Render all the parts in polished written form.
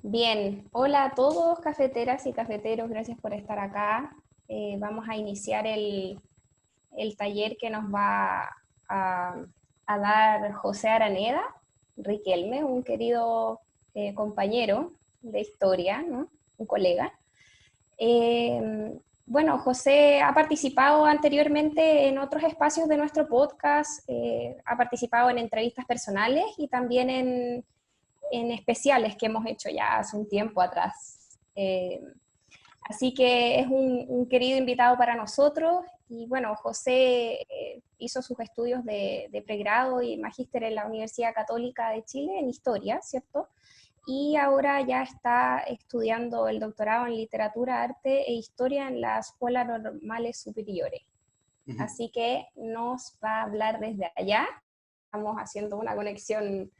Bien, hola a todos, cafeteras y cafeteros, gracias por estar acá. Vamos a iniciar el taller que nos va a, a dar José Araneda Riquelme, un querido compañero de historia, ¿no? Un colega. Bueno, José ha participado anteriormente en otros espacios de nuestro podcast, ha participado en entrevistas personales y también en especiales que hemos hecho ya hace un tiempo atrás. Así que es un querido invitado para nosotros. Y bueno, José hizo sus estudios de pregrado y magíster en la Universidad Católica de Chile en Historia, ¿cierto? Y ahora ya está estudiando el doctorado en Literatura, Arte e Historia en las Escuelas Normales Superiores. Así que nos va a hablar desde allá. Estamos haciendo una conexión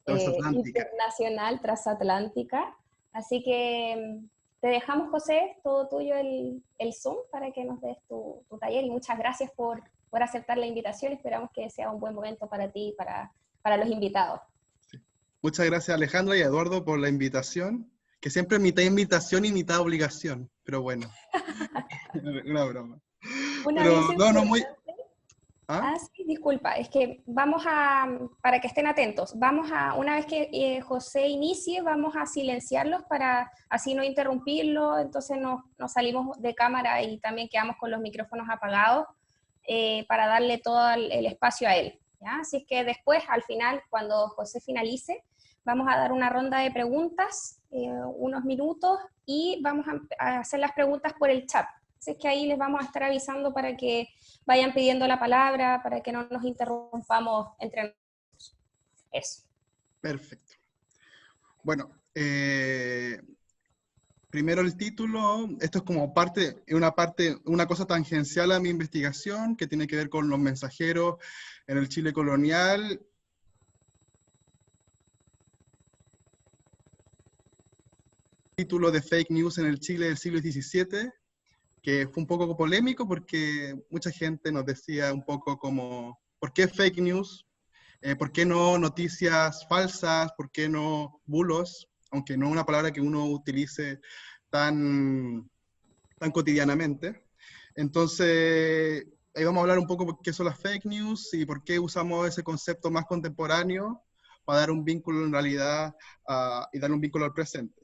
Transatlántica. internacional, transatlántica. Así que te dejamos, José, todo tuyo el Zoom para que nos des tu taller y muchas gracias por aceptar la invitación. Esperamos que sea un buen momento para ti y para los invitados. Sí. Muchas gracias, Alejandra y Eduardo, por la invitación, que siempre mitad invitación y mitad obligación, pero bueno, una broma. Un Pero aviso no, muy... importante. ¿Ah? Sí, disculpa, es que para que estén atentos, una vez que José inicie, vamos a silenciarlos para así no interrumpirlo, entonces nos salimos de cámara y también quedamos con los micrófonos apagados para darle todo el espacio a él, ¿ya? Así es que después, al final, cuando José finalice, vamos a dar una ronda de preguntas, unos minutos, y vamos a hacer las preguntas por el chat. Así es que ahí les vamos a estar avisando para que vayan pidiendo la palabra, para que no nos interrumpamos entre nosotros. Eso. Perfecto. Bueno, primero el título. Esto es como una cosa tangencial a mi investigación, que tiene que ver con los mensajeros en el Chile colonial. Título de Fake News en el Chile del siglo XVII, que fue un poco polémico porque mucha gente nos decía un poco como, ¿por qué fake news? ¿Por qué no noticias falsas? ¿Por qué no bulos? Aunque no es una palabra que uno utilice tan cotidianamente. Entonces, ahí vamos a hablar un poco de qué son las fake news y por qué usamos ese concepto más contemporáneo para dar un vínculo en realidad y darle un vínculo al presente.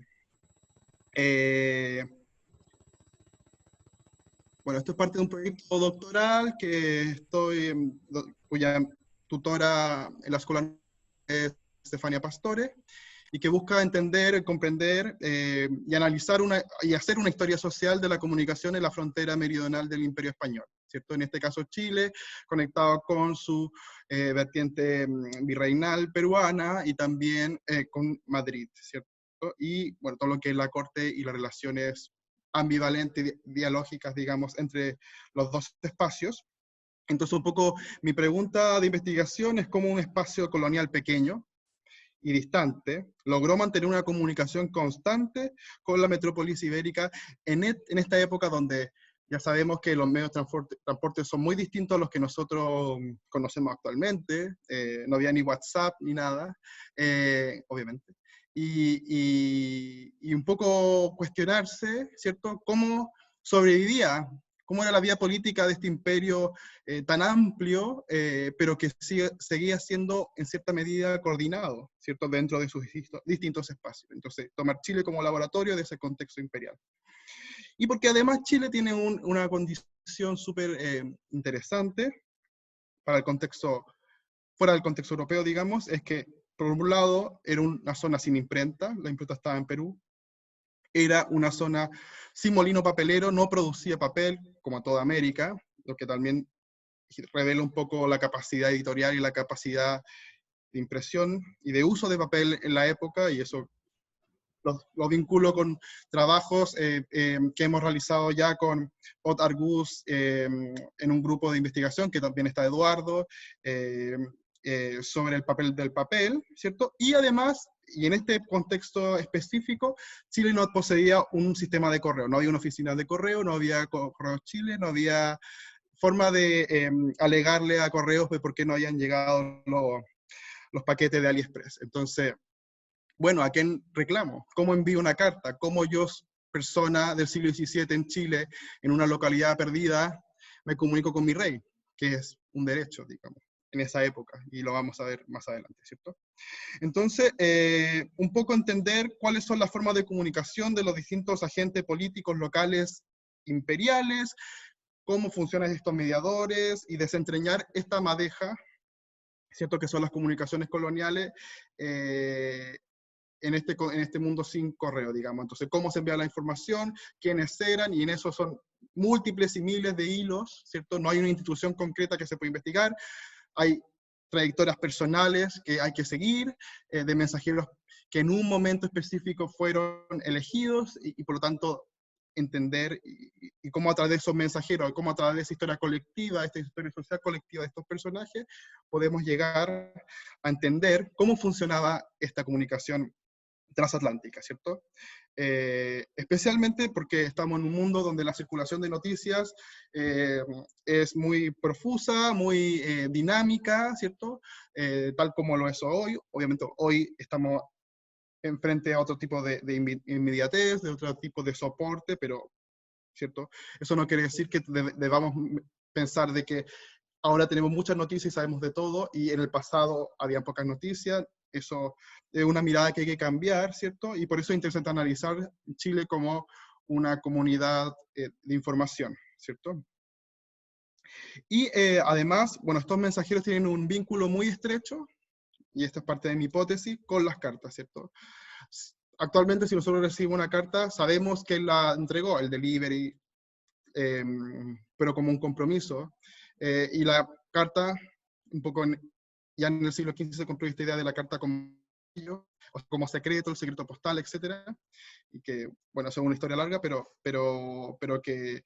Bueno, esto es parte de un proyecto doctoral cuya tutora en la escuela es Stefania Pastore, y que busca entender, comprender y analizar y hacer una historia social de la comunicación en la frontera meridional del Imperio Español, ¿cierto? En este caso Chile, conectado con su vertiente virreinal peruana y también con Madrid, ¿cierto? Y bueno, todo lo que es la corte y las relaciones ambivalentes, dialógicas, digamos, entre los dos espacios. Entonces, un poco mi pregunta de investigación es cómo un espacio colonial pequeño y distante logró mantener una comunicación constante con la metrópolis ibérica en esta época donde ya sabemos que los medios de transporte son muy distintos a los que nosotros conocemos actualmente. No había ni WhatsApp ni nada, obviamente. Y un poco cuestionarse, ¿cierto?, cómo sobrevivía, cómo era la vida política de este imperio tan amplio, pero que seguía siendo en cierta medida coordinado, ¿cierto?, dentro de sus distintos espacios. Entonces, tomar Chile como laboratorio de ese contexto imperial. Y porque además Chile tiene una condición súper interesante para el contexto, fuera del contexto europeo, digamos, es que, por un lado, era una zona sin imprenta, la imprenta estaba en Perú, era una zona sin molino papelero, no producía papel, como toda América, lo que también revela un poco la capacidad editorial y la capacidad de impresión y de uso de papel en la época, y eso lo vinculo con trabajos que hemos realizado ya con Ot Argus en un grupo de investigación, que también está Eduardo, sobre el papel del papel, ¿cierto? Y además, y en este contexto específico, Chile no poseía un sistema de correo, no había una oficina de correo, no había Correos Chile, no había forma de alegarle a Correos de por qué no habían llegado los paquetes de AliExpress. Entonces, bueno, ¿a quién reclamo? ¿Cómo envío una carta? ¿Cómo yo, persona del siglo XVII en Chile, en una localidad perdida, me comunico con mi rey? Que es un derecho, digamos, en esa época, y lo vamos a ver más adelante, ¿cierto? Entonces, un poco entender cuáles son las formas de comunicación de los distintos agentes políticos locales imperiales, cómo funcionan estos mediadores, y desentrañar esta madeja, ¿cierto? Que son las comunicaciones coloniales, en este mundo sin correo, digamos. Entonces, cómo se envía la información, quiénes eran, y en eso son múltiples y miles de hilos, ¿cierto? No hay una institución concreta que se pueda investigar, hay trayectorias personales que hay que seguir, de mensajeros que en un momento específico fueron elegidos, y por lo tanto entender y cómo a través de esos mensajeros, cómo a través de esa historia colectiva, esta historia social colectiva de estos personajes, podemos llegar a entender cómo funcionaba esta comunicación transatlántica, ¿cierto? Especialmente porque estamos en un mundo donde la circulación de noticias es muy profusa, muy dinámica, ¿cierto? Tal como lo es hoy. Obviamente hoy estamos enfrente a otro tipo de inmediatez, de otro tipo de soporte, pero, ¿cierto? Eso no quiere decir que debamos pensar de que ahora tenemos muchas noticias y sabemos de todo, y en el pasado había pocas noticias. Eso es una mirada que hay que cambiar, ¿cierto? Y por eso es interesante analizar Chile como una comunidad de información, ¿cierto? Y además, bueno, estos mensajeros tienen un vínculo muy estrecho, y esta es parte de mi hipótesis, con las cartas, ¿cierto? Actualmente, si nosotros recibimos una carta, sabemos quién la entregó, el delivery, pero como un compromiso. Y la carta, un poco ya en el siglo XV se construyó esta idea de la carta como, o sea, como secreto, el secreto postal, etcétera, y que, bueno, eso es una historia larga, pero que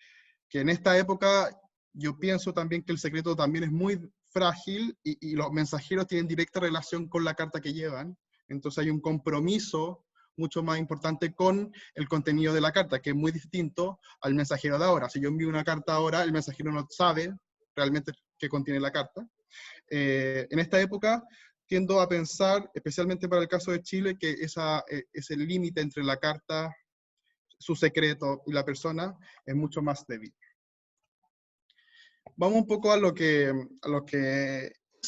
en esta época yo pienso también que el secreto también es muy frágil, y los mensajeros tienen directa relación con la carta que llevan. Entonces hay un compromiso mucho más importante con el contenido de la carta, que es muy distinto al mensajero de ahora. Si yo envío una carta ahora, el mensajero no sabe realmente qué contiene la carta. En esta época tiendo a pensar, especialmente para el caso de Chile, que ese límite entre la carta, su secreto, y la persona es mucho más débil. Vamos un poco a lo que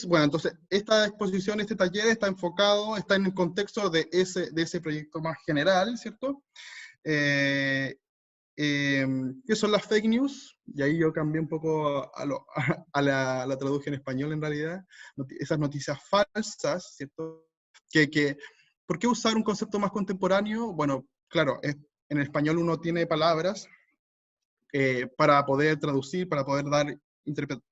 bueno, entonces, esta exposición, este taller está enfocado, está en el contexto de ese proyecto más general, ¿cierto? ¿Qué son las fake news? Y ahí yo cambié un poco la traduje en español en realidad. Esas noticias falsas, ¿cierto? ¿Por qué usar un concepto más contemporáneo? Bueno, claro, en español uno tiene palabras para poder traducir, para poder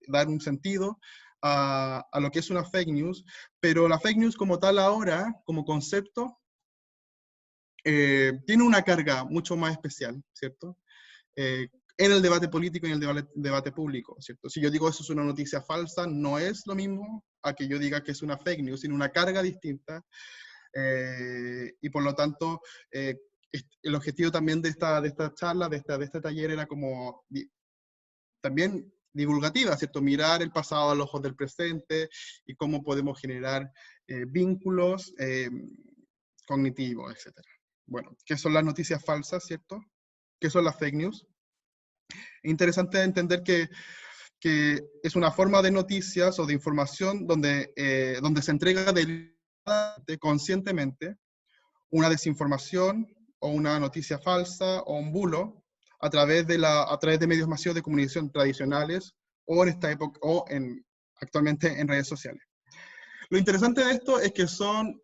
dar un sentido a lo que es una fake news, pero la fake news como tal ahora, como concepto, tiene una carga mucho más especial, ¿cierto? En el debate político y en el debate público, ¿cierto? Si yo digo eso es una noticia falsa, no es lo mismo a que yo diga que es una fake news, tiene una carga distinta, y por lo tanto, el objetivo también de esta charla, de este taller, era como también divulgativa, ¿cierto? Mirar el pasado a los ojos del presente, y cómo podemos generar vínculos cognitivos, etc. Bueno, ¿qué son las noticias falsas, cierto? ¿Qué son las fake news? Es interesante entender que es una forma de noticias o de información donde se entrega conscientemente una desinformación o una noticia falsa o un bulo a través de medios masivos de comunicación tradicionales, o en esta época, actualmente en redes sociales. Lo interesante de esto es que son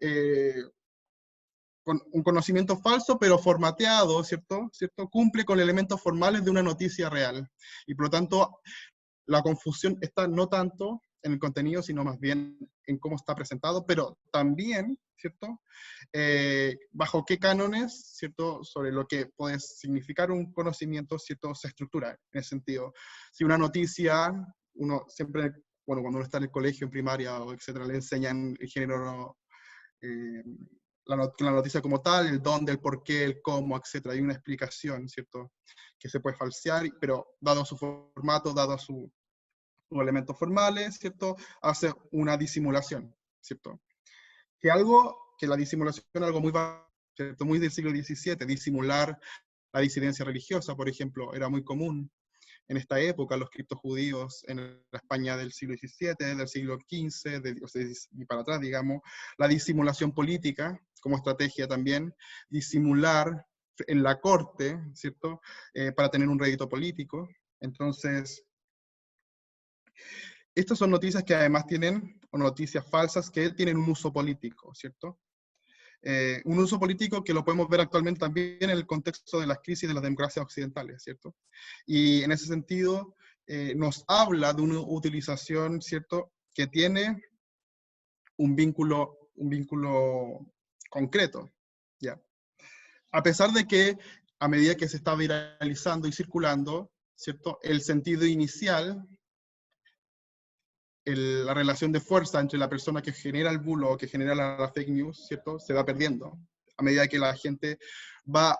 con un conocimiento falso, pero formateado, ¿cierto? Cumple con elementos formales de una noticia real. Y por lo tanto, la confusión está no tanto en el contenido, sino más bien en cómo está presentado, pero también, ¿cierto? Bajo qué cánones, ¿cierto? Sobre lo que puede significar un conocimiento, ¿cierto? Se estructura en ese sentido. Si una noticia, uno siempre, bueno, cuando uno está en el colegio, en primaria, o etcétera, le enseñan el género, la noticia como tal, el dónde, el por qué, el cómo, etcétera. Hay una explicación, ¿cierto? Que se puede falsear, pero dado su formato, dado sus elementos formales, ¿cierto? Hace una disimulación, ¿cierto? Que algo que la disimulación es algo muy, ¿cierto? Muy del siglo XVII, disimular la disidencia religiosa, por ejemplo, era muy común en esta época, los criptojudíos en la España del siglo XVII, del siglo XV, o sea, y para atrás, digamos, la disimulación política como estrategia también, disimular en la corte, ¿cierto?, para tener un rédito político. Entonces, estas son noticias que además tienen, o noticias falsas que tienen un uso político, ¿cierto? Un uso político que lo podemos ver actualmente también en el contexto de las crisis de las democracias occidentales, ¿cierto? Y en ese sentido, nos habla de una utilización, ¿cierto?, que tiene un vínculo concreto, ¿ya? A pesar de que, a medida que se está viralizando y circulando, ¿cierto?, el sentido inicial, la relación de fuerza entre la persona que genera el bulo o que genera la fake news, ¿cierto?, se va perdiendo a medida que la gente va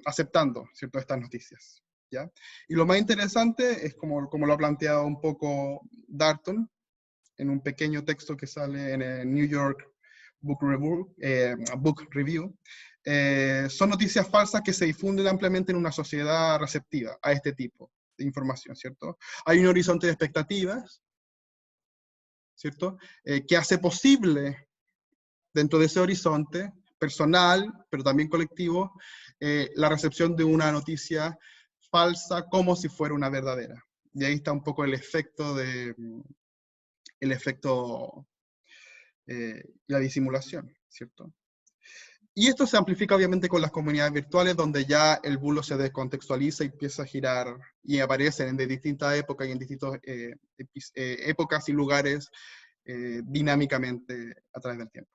aceptando, ¿cierto?, estas noticias, ¿ya? Y lo más interesante es, como lo ha planteado un poco Darton, en un pequeño texto que sale en el New York Book Review, son noticias falsas que se difunden ampliamente en una sociedad receptiva a este tipo de información, ¿cierto? Hay un horizonte de expectativas, ¿cierto?, que hace posible, dentro de ese horizonte personal, pero también colectivo, la recepción de una noticia falsa como si fuera una verdadera. Y ahí está un poco el efecto la disimulación, ¿cierto? Y esto se amplifica obviamente con las comunidades virtuales, donde ya el bulo se descontextualiza y empieza a girar, y aparecen de distintas épocas y en distintas épocas y lugares dinámicamente a través del tiempo.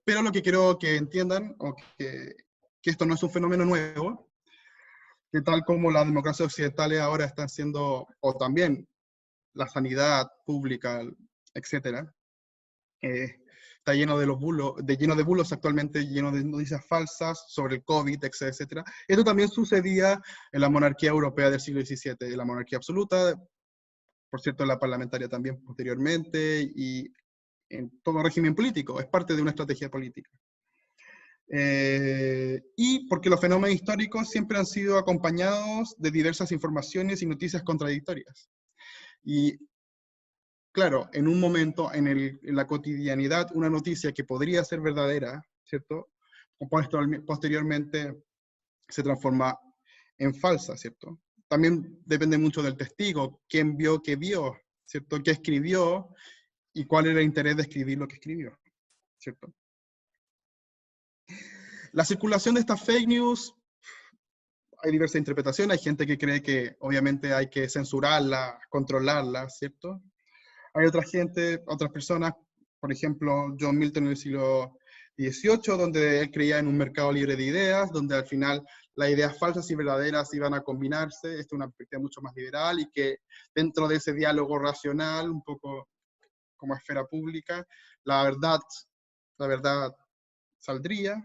Pero lo que quiero que entiendan, o que esto no es un fenómeno nuevo, que tal como las democracias occidentales ahora están siendo, o también la sanidad pública, etcétera, está lleno de bulos actualmente, lleno de noticias falsas sobre el COVID, etcétera. Esto también sucedía en la monarquía europea del siglo XVII, la monarquía absoluta, por cierto, la parlamentaria también posteriormente, y en todo régimen político, es parte de una estrategia política. Y porque los fenómenos históricos siempre han sido acompañados de diversas informaciones y noticias contradictorias. Y claro, en un momento, en la cotidianidad, una noticia que podría ser verdadera, ¿cierto?, posteriormente se transforma en falsa, ¿cierto? También depende mucho del testigo, quién vio qué vio, ¿cierto?, qué escribió y cuál era el interés de escribir lo que escribió, ¿cierto? La circulación de estas fake news, hay diversas interpretaciones, hay gente que cree que obviamente hay que censurarlas, controlarlas, ¿cierto? Hay otras personas, por ejemplo, John Milton en el siglo XVIII, donde él creía en un mercado libre de ideas, donde al final las ideas falsas y verdaderas iban a combinarse. Esta es una perspectiva mucho más liberal, y que dentro de ese diálogo racional, un poco como esfera pública, la verdad saldría.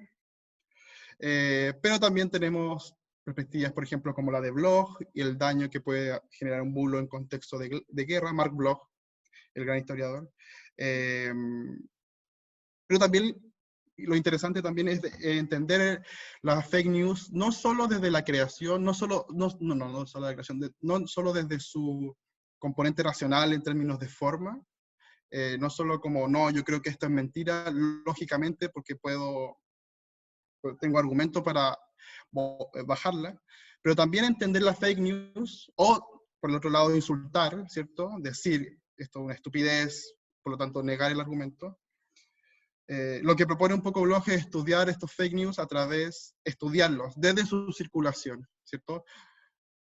Pero también tenemos perspectivas, por ejemplo, como la de Bloch y el daño que puede generar un bulo en contexto de guerra, Mark Bloch, el gran historiador. Pero también, lo interesante también es entender las fake news, no solo desde la creación, no solo desde su componente racional en términos de forma, no solo como, no, yo creo que esto es mentira, lógicamente, porque tengo argumentos para bajarla, pero también entender las fake news, o por el otro lado insultar, ¿cierto?, decir esto es una estupidez, por lo tanto negar el argumento. Lo que propone un poco Bloch es estudiar estos fake news estudiarlos desde su circulación, ¿cierto?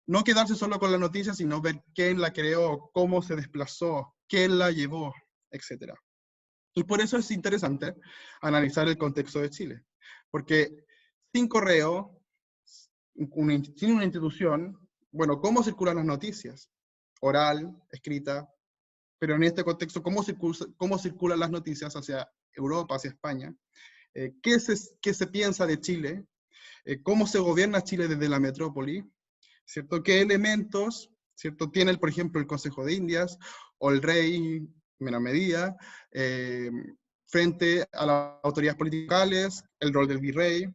No quedarse solo con la noticia, sino ver quién la creó, cómo se desplazó, quién la llevó, etc. Y por eso es interesante analizar el contexto de Chile, porque sin correo, sin una institución, bueno, ¿cómo circulan las noticias? Oral, escrita, pero en este contexto, ¿cómo circulan las noticias hacia Europa, hacia España? ¿Qué se piensa de Chile? ¿Cómo se gobierna Chile desde la metrópoli? ¿Cierto? ¿Qué elementos, ¿cierto?, tiene, por ejemplo, el Consejo de Indias, o el rey, en menor medida? frente a las autoridades políticas, el rol del virrey,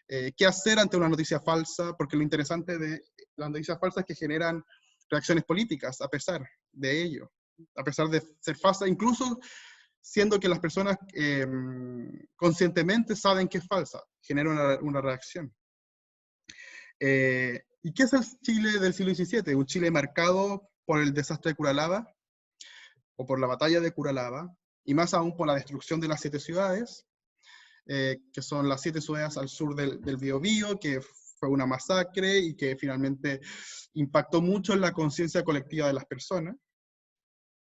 qué hacer ante una noticia falsa, porque lo interesante de las noticias falsas es que generan reacciones políticas a pesar de ello, a pesar de ser falsas, incluso siendo que las personas conscientemente saben que es falsa, genera una reacción. ¿Y qué es el Chile del siglo XVII? Un Chile marcado por el desastre de Curalaba, o por la batalla de Curalaba, y más aún por la destrucción de las 7 ciudades, que son las 7 ciudades al sur del Biobío, que fue una masacre y que finalmente impactó mucho en la conciencia colectiva de las personas.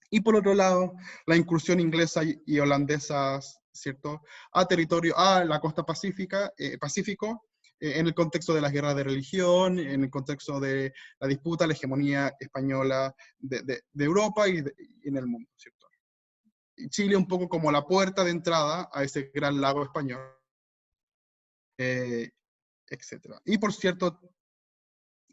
Y por otro lado, la incursión inglesa y holandesa, ¿cierto?, a la costa Pacífico, en el contexto de las guerras de religión, en el contexto de la disputa, la hegemonía española de Europa y en el mundo, ¿cierto? Y Chile un poco como la puerta de entrada a ese gran lago español, etc. Y por cierto,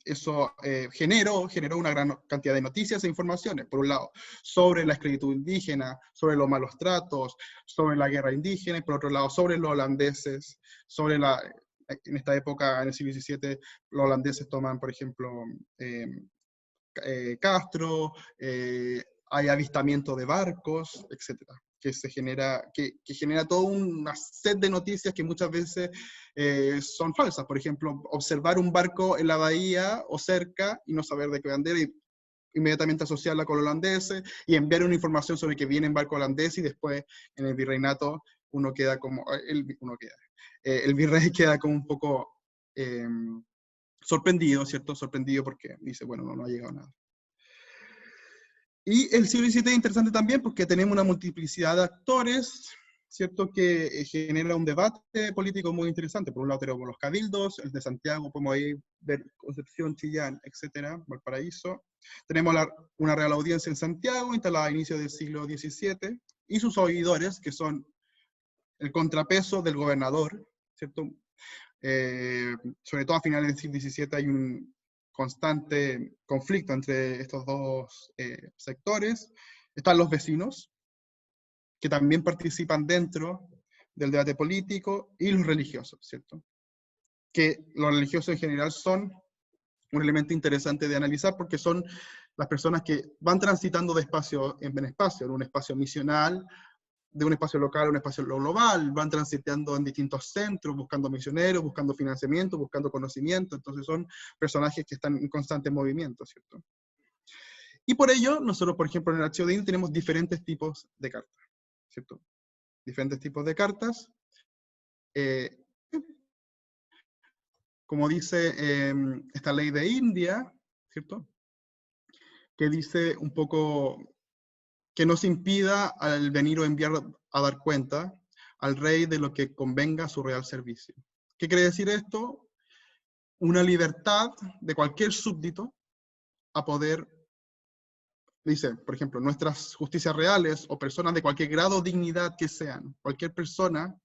eso generó una gran cantidad de noticias e informaciones, por un lado, sobre la esclavitud indígena, sobre los malos tratos, sobre la guerra indígena, y por otro lado, sobre los holandeses, en esta época, en el siglo XVII, los holandeses toman, por ejemplo, Castro, hay avistamiento de barcos, etcétera, que genera toda una set de noticias que muchas veces son falsas. Por ejemplo, observar un barco en la bahía o cerca y no saber de qué bandera y inmediatamente asociarla con holandeses y enviar una información sobre que viene en barco holandés y después en el virreinato el virrey queda como un poco sorprendido, ¿cierto? Sorprendido porque dice, bueno, no ha llegado nada. Y el siglo XVII es interesante también porque tenemos una multiplicidad de actores, ¿cierto?, que genera un debate político muy interesante. Por un lado tenemos los cabildos, el de Santiago, podemos ahí ver Concepción, Chillán, etcétera, Valparaíso. Tenemos una Real Audiencia en Santiago, instalada a inicios del siglo XVII, y sus oidores, que son el contrapeso del gobernador, ¿cierto? Sobre todo a finales del siglo XVII hay un constante conflicto entre estos dos sectores. Están los vecinos, que también participan dentro del debate político, y los religiosos, ¿cierto? Que los religiosos en general son un elemento interesante de analizar porque son las personas que van transitando de espacio en espacio, en un espacio misional, de un espacio local a un espacio global, van transitando en distintos centros, buscando misioneros, buscando financiamiento, buscando conocimiento, entonces son personajes que están en constante movimiento, ¿cierto? Y por ello, nosotros, por ejemplo, en el Archivo de INE tenemos diferentes tipos de cartas, ¿cierto? Diferentes tipos de cartas. Como dice esta ley de India, ¿cierto?, que dice un poco que no se impida al venir o enviar a dar cuenta al rey de lo que convenga a su real servicio. ¿Qué quiere decir esto? Una libertad de cualquier súbdito a poder, dice, por ejemplo, nuestras justicias reales o personas de cualquier grado o dignidad que sean, cualquier persona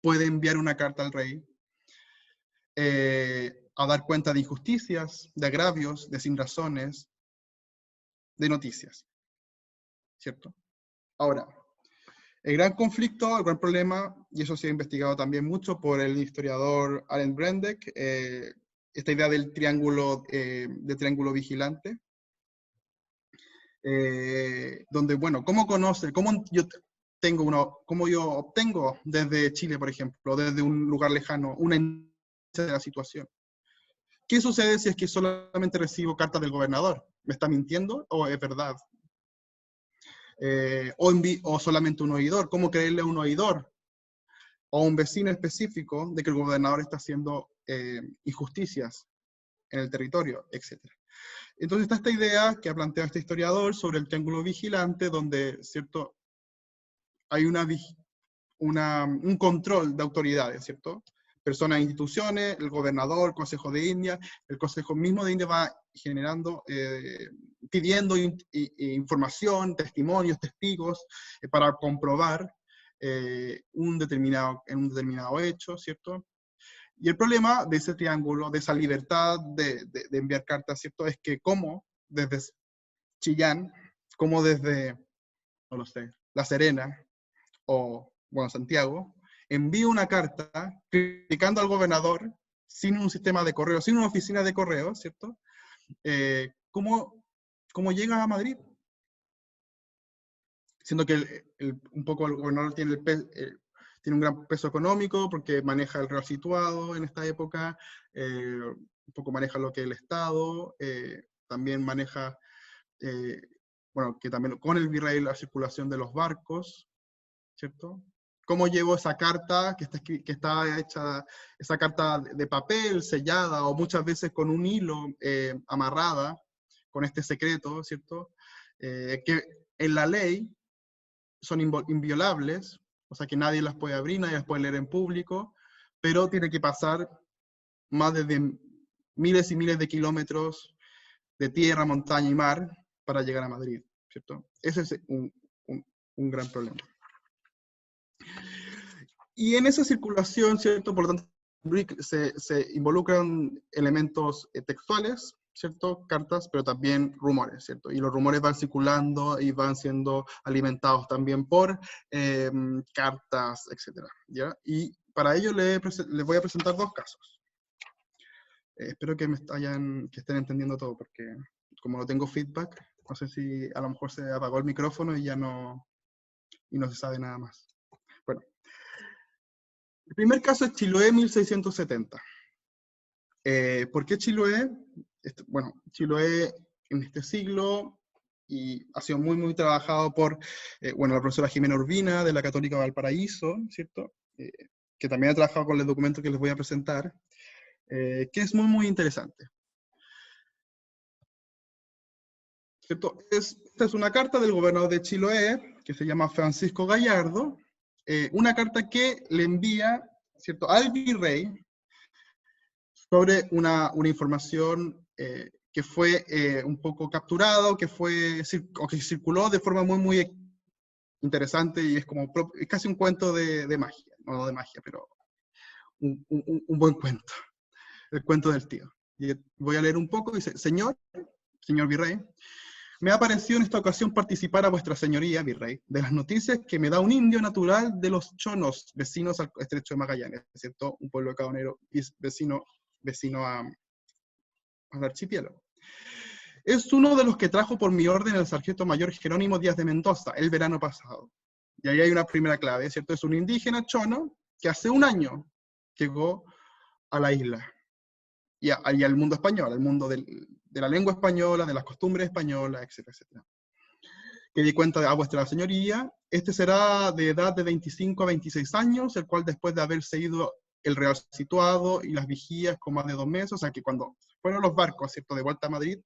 puede enviar una carta al rey a dar cuenta de injusticias, de agravios, de sinrazones, de noticias, ¿cierto? Ahora, el gran conflicto, el gran problema, y eso se ha investigado también mucho por el historiador Alen Brendek, esta idea del triángulo vigilante, donde, bueno, cómo yo obtengo desde Chile, por ejemplo, desde un lugar lejano, una de la situación. ¿Qué sucede si es que solamente recibo cartas del gobernador? ¿Me está mintiendo o es verdad? O solamente un oidor. ¿Cómo creerle a un oidor o a un vecino específico de que el gobernador está haciendo injusticias en el territorio, etcétera? Entonces está esta idea que ha planteado este historiador sobre el triángulo vigilante, donde, ¿cierto?, hay un control de autoridades, ¿cierto? Personas e instituciones, el gobernador, el Consejo de India, el Consejo mismo de India va generando, pidiendo información, testimonios, testigos, para comprobar un determinado hecho, ¿cierto? Y el problema de ese triángulo, de esa libertad de enviar cartas, ¿cierto?, es que como desde Chillán, como desde, no lo sé, La Serena, o bueno, Santiago, envía una carta criticando al gobernador sin un sistema de correo, sin una oficina de correo, ¿cierto? ¿Cómo llega a Madrid? Siendo que un poco el gobernador tiene, tiene un gran peso económico porque maneja el real situado en esta época, un poco maneja lo que es el Estado, también maneja, bueno, que también con el virrey la circulación de los barcos, ¿cierto? ¿Cómo llevó esa carta que está hecha, esa carta de papel sellada o muchas veces con un hilo amarrada con este secreto, ¿cierto? Que en la ley son inviolables, o sea que nadie las puede abrir, nadie las puede leer en público, pero tiene que pasar más de miles y miles de kilómetros de tierra, montaña y mar para llegar a Madrid, ¿cierto? Ese es un gran problema. Y en esa circulación, ¿cierto? Por lo tanto, se involucran elementos textuales, ¿cierto? Cartas, pero también rumores, ¿cierto? Y los rumores van circulando y van siendo alimentados también por cartas, etcétera, ¿ya? Y para ello les voy a presentar dos casos. Espero que que estén entendiendo todo, porque como no tengo feedback, no sé si a lo mejor se apagó el micrófono y ya no se sabe nada más. Bueno. El primer caso es Chiloé 1670. ¿Por qué Chiloé? Bueno, Chiloé en este siglo y ha sido muy, muy trabajado por, bueno, la profesora Jimena Urbina de la Católica Valparaíso, ¿cierto? Que también ha trabajado con el documento que les voy a presentar, que es muy, muy interesante. ¿Cierto? Esta es una carta del gobernador de Chiloé, que se llama Francisco Gallardo, una carta que le envía, ¿cierto?, al virrey sobre una información que fue un poco capturada, o que circuló de forma muy, muy interesante, y es casi un cuento de magia, no de magia, pero un buen cuento, el cuento del tío. Y voy a leer un poco, dice: señor virrey, me ha parecido en esta ocasión participar a vuestra señoría, virrey, de las noticias que me da un indio natural de los chonos, vecinos al estrecho de Magallanes, ¿cierto? Un pueblo caonero vecino al archipiélago. Es uno de los que trajo por mi orden el sargento mayor Jerónimo Díaz de Mendoza el verano pasado. Y ahí hay una primera clave, ¿cierto? Es un indígena chono que hace un año llegó a la isla y al mundo español, al mundo de la lengua española, de las costumbres españolas, etcétera, etcétera. Que di cuenta a vuestra señoría, este será de edad de 25 a 26 años, el cual después de haberse ido el real situado y las vigías con más de 2 meses, o sea que cuando fueron los barcos, ¿cierto?, de vuelta a Madrid,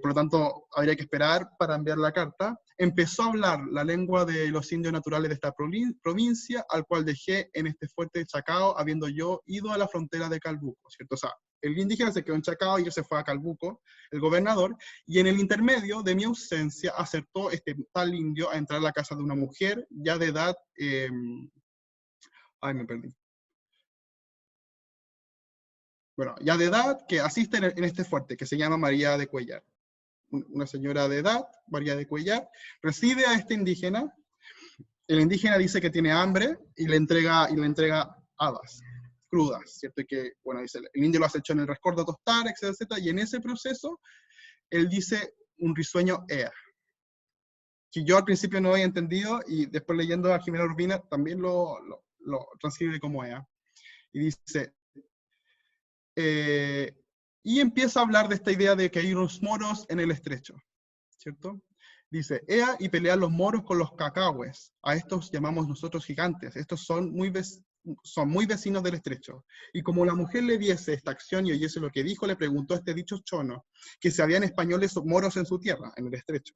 por lo tanto habría que esperar para enviar la carta, empezó a hablar la lengua de los indios naturales de esta provincia, al cual dejé en este fuerte de Chacao, habiendo yo ido a la frontera de Calbuco, ¿cierto? O sea, el indígena se quedó en Chacao y él se fue a Calbuco, el gobernador, y en el intermedio de mi ausencia acertó este tal indio a entrar a la casa de una mujer ya de edad, ay, me perdí. Bueno, ya de edad, que asiste en este fuerte, que se llama María de Cuellar. Una señora de edad, María de Cuellar, recibe a este indígena. El indígena dice que tiene hambre y le entrega habas crudas, ¿cierto? Y que, bueno, dice, el indio lo has hecho en el rescoldo a tostar, etcétera, etcétera, y en ese proceso él dice un risueño ea, que yo al principio no había entendido, y después leyendo a Jimena Urbina también lo transcribe como ea, y dice, y empieza a hablar de esta idea de que hay unos moros en el estrecho, ¿cierto? Dice, ea y pelean los moros con los cacahues, a estos llamamos nosotros gigantes, estos son muy vecinos del estrecho. Y como la mujer le viese esta acción y oyese lo que dijo, le preguntó a este dicho chono, que si habían españoles o moros en su tierra, en el estrecho.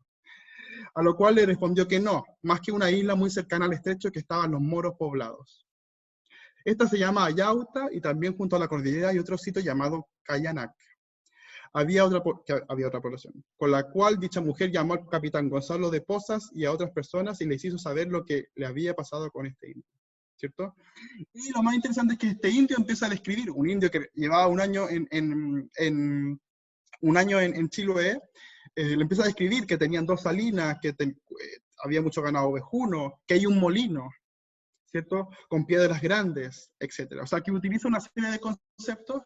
A lo cual le respondió que no, más que una isla muy cercana al estrecho que estaban los moros poblados. Esta se llama Ayauta, y también junto a la cordillera hay otro sitio llamado Cayanac. Había otra población, con la cual dicha mujer llamó al capitán Gonzalo de Pozas y a otras personas y les hizo saber lo que le había pasado con este indio, ¿cierto? Y lo más interesante es que este indio empieza a describir, un indio que llevaba un año en Chiloé, le empieza a describir que tenían 2 salinas, que había mucho ganado ovejuno, que hay un molino, ¿cierto? Con piedras grandes, etc. O sea, que utiliza una serie de conceptos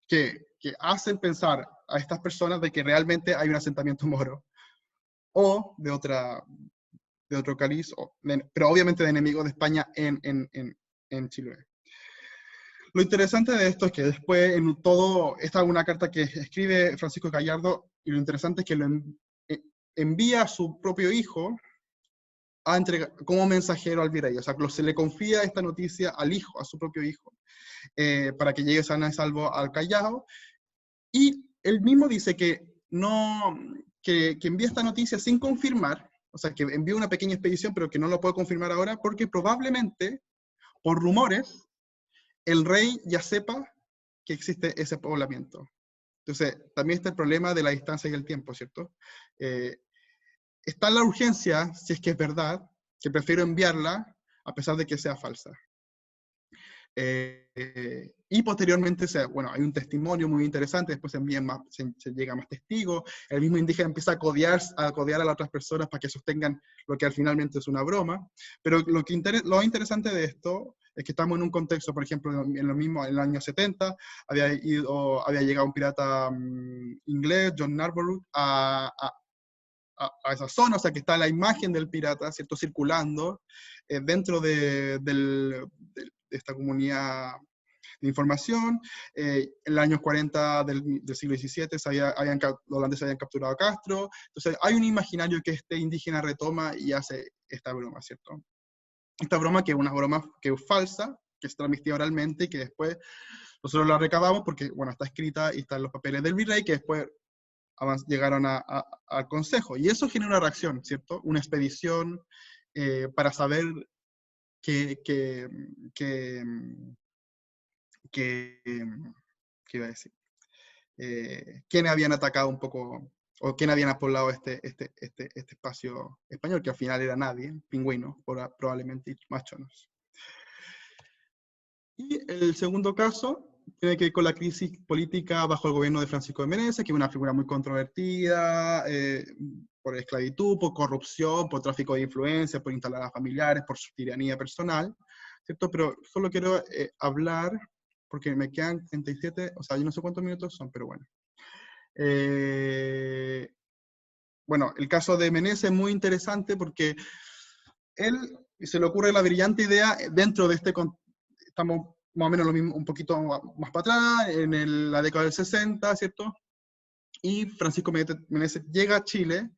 que hacen pensar a estas personas de que realmente hay un asentamiento moro, o de otro caliz, pero obviamente de enemigos de España en Chiloé. Lo interesante de esto es que después, esta es una carta que escribe Francisco Gallardo, y lo interesante es que envía a su propio hijo a entregar como mensajero al virrey. O sea, se le confía esta noticia al hijo, a su propio hijo, para que llegue sana y salvo al Callao. Y él mismo dice que envía esta noticia sin confirmar, o sea, que envió una pequeña expedición, pero que no lo puede confirmar ahora, porque probablemente, por rumores, el rey ya sepa que existe ese poblamiento. Entonces, también está el problema de la distancia y el tiempo, ¿cierto? Está la urgencia, si es que es verdad, que prefiero enviarla a pesar de que sea falsa. Y posteriormente, bueno, hay un testimonio muy interesante, después se llega más testigos, el mismo indígena empieza a codear a las otras personas para que sostengan lo que al finalmente es una broma, pero lo interesante de esto es que estamos en un contexto, por ejemplo, en el año 70, había llegado un pirata inglés, John Narborough, a esa zona, o sea que está la imagen del pirata, ¿cierto?, circulando dentro de esta comunidad de información. En los años 40 del siglo XVII los holandeses habían capturado a Castro, entonces hay un imaginario que este indígena retoma y hace esta broma, ¿cierto? Esta broma que es una broma que es falsa, que se transmitía oralmente y que después nosotros la recabamos porque, bueno, está escrita y está en los papeles del virrey, que después llegaron al consejo. Y eso genera una reacción, ¿cierto? Una expedición para saber ¿qué iba a decir? ¿Quiénes habían atacado un poco, o quiénes habían poblado este espacio español, que al final era nadie, pingüinos, probablemente, y machonos. Y el segundo caso tiene que ver con la crisis política bajo el gobierno de Francisco de Meneses, que es una figura muy controvertida por esclavitud, por corrupción, por tráfico de influencia, por instalar a familiares, por su tiranía personal, ¿cierto? Pero solo quiero hablar, porque me quedan 37, o sea, yo no sé cuántos minutos son, pero bueno. Bueno, el caso de Meneses es muy interesante porque él se le ocurre la brillante idea dentro de estamos más o menos lo mismo, un poquito más para atrás, en la década del 60, ¿cierto? Y Francisco Meneses llega a Chile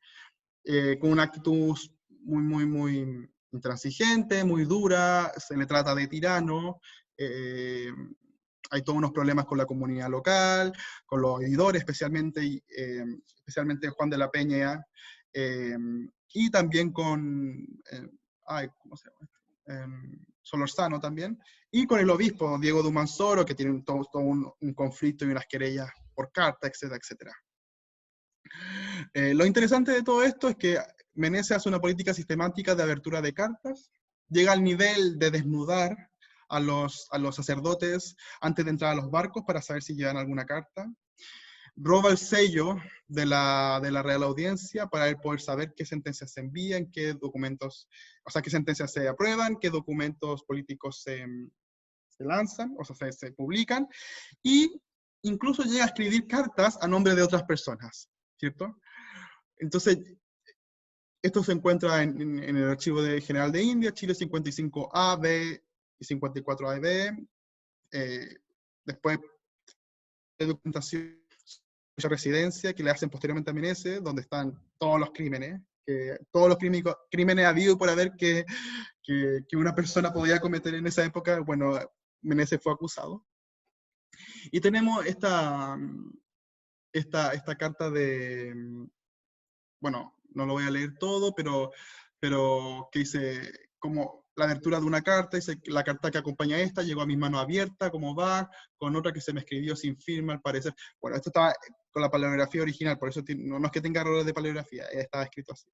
con una actitud muy intransigente, muy dura, se le trata de tirano, hay todos unos problemas con la comunidad local, con los oidores, especialmente Juan de la Peña, y también con, ¿cómo se llama? Solorzano también, y con el obispo Diego Dumansoro, que tiene todo un conflicto y unas querellas por carta, etcétera, etcétera. Lo interesante de todo esto es que Meneses hace una política sistemática de abertura de cartas, llega al nivel de desnudar a los sacerdotes antes de entrar a los barcos para saber si llevan alguna carta, roba el sello de la Real Audiencia para poder saber qué sentencias se envían, qué documentos, o sea, qué sentencias se aprueban, qué documentos políticos se lanzan, o sea, se publican, y incluso llega a escribir cartas a nombre de otras personas, ¿cierto? Entonces, esto se encuentra en el Archivo General de India, Chile 55A, B y 54A y B. Después, de documentación de residencia que le hacen posteriormente a Meneses, donde están todos los crímenes, crímenes habidos por haber que una persona podía cometer en esa época. Bueno, Meneses fue acusado. Y tenemos esta carta de, bueno, no lo voy a leer todo, pero que dice como la abertura de una carta, dice la carta que acompaña a esta llegó a mis manos abiertas, como va, con otra que se me escribió sin firma, al parecer. Bueno, esto estaba con la paleografía original, por eso no es que tenga errores de paleografía, estaba escrito así.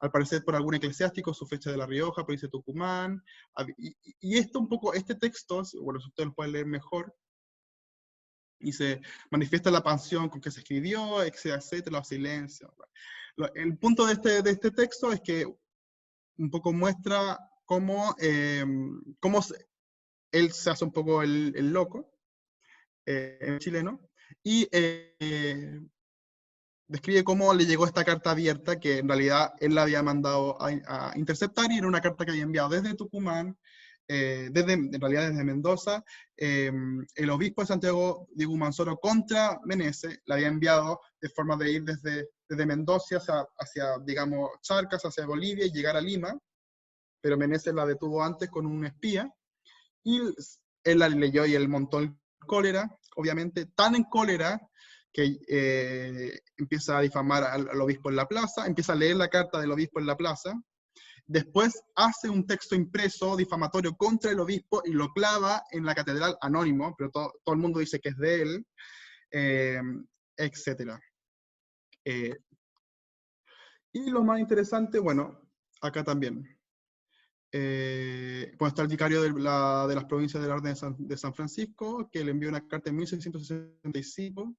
Al parecer por algún eclesiástico, su fecha de La Rioja, pero dice Tucumán. Y esto un poco, este texto, bueno, si ustedes lo pueden leer mejor, y se manifiesta la pasión con que se escribió, etcétera, los silencios. El punto de este texto es que un poco muestra él se hace un poco el loco, chileno, y describe cómo le llegó esta carta abierta, que en realidad él la había mandado a interceptar, y era una carta que había enviado desde Tucumán, en realidad desde Mendoza, el obispo de Santiago, Diego Manzoro, contra Meneses, la había enviado de forma de ir desde Mendoza hacia, digamos, Charcas, hacia Bolivia, y llegar a Lima, pero Meneses la detuvo antes con un espía, y él la leyó y él montó el cólera, obviamente, tan en cólera que empieza a difamar al obispo en la plaza, empieza a leer la carta del obispo en la plaza, después hace un texto impreso difamatorio contra el obispo y lo clava en la catedral anónimo, pero todo el mundo dice que es de él, etc. Y lo más interesante, bueno, acá también. Pues está el vicario de las provincias de la Orden de San Francisco, que le envió una carta en 1665.